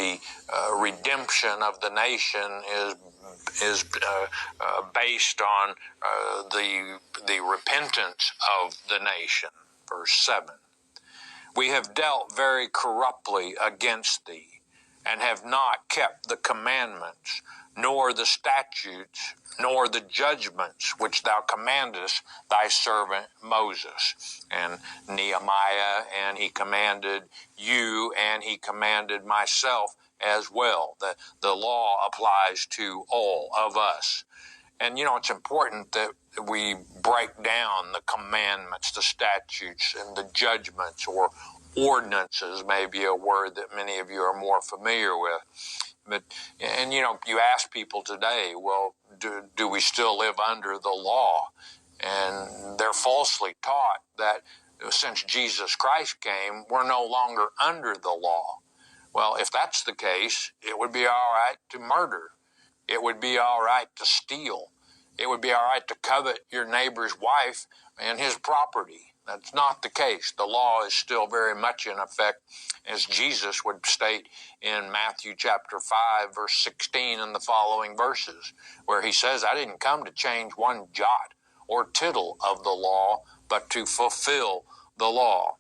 the redemption of the nation is based on the repentance of the nation. Verse 7. We have dealt very corruptly against thee, and have not kept the commandments, nor the statutes, nor the judgments which thou commandest thy servant Moses. And Nehemiah, and he commanded you, and he commanded myself as well. The law applies to all of us. And, you know, it's important that we break down the commandments, the statutes, and the judgments, or ordinances, may be a word that many of you are more familiar with. But, and, you know, you ask people today, well, do we still live under the law? And they're falsely taught that since Jesus Christ came, we're no longer under the law. Well, if that's the case, it would be all right to murder. It would be all right to steal. It would be all right to covet your neighbor's wife and his property. That's not the case. The law is still very much in effect, as Jesus would state in Matthew chapter 5, verse 16 and the following verses, where he says, I didn't come to change one jot or tittle of the law, but to fulfill the law.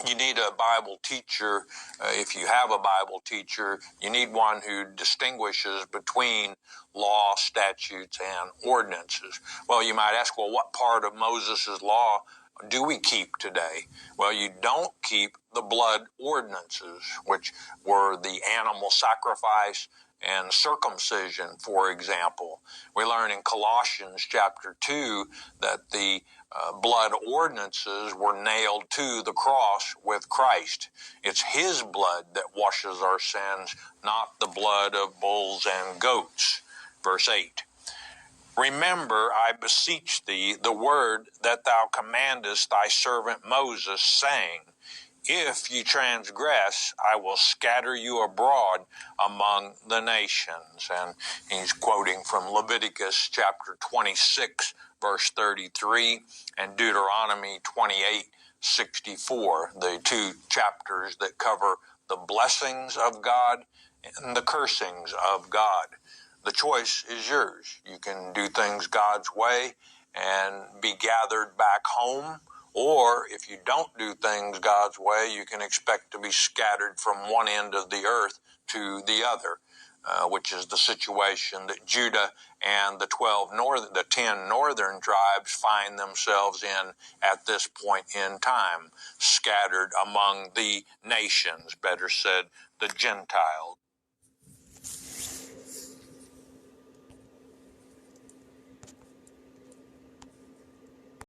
You need a Bible teacher. If you have a Bible teacher, you need one who distinguishes between law, statutes, and ordinances. Well, you might ask, well, what part of Moses' law do we keep today? Well, you don't keep the blood ordinances, which were the animal sacrifice and circumcision, for example. We learn in Colossians chapter 2 that the blood ordinances were nailed to the cross with Christ. It's his blood that washes our sins, not the blood of bulls and goats. Verse 8. Remember, I beseech thee, the word that thou commandest thy servant Moses, saying, if you transgress, I will scatter you abroad among the nations. And he's quoting from Leviticus chapter 26, verse 33, and Deuteronomy 28:64, the two chapters that cover the blessings of God and the cursings of God. The choice is yours. You can do things God's way and be gathered back home, or if you don't do things God's way, you can expect to be scattered from one end of the earth to the other, which is the situation that Judah and the 10 northern tribes find themselves in at this point in time, scattered among the nations, better said, the Gentiles.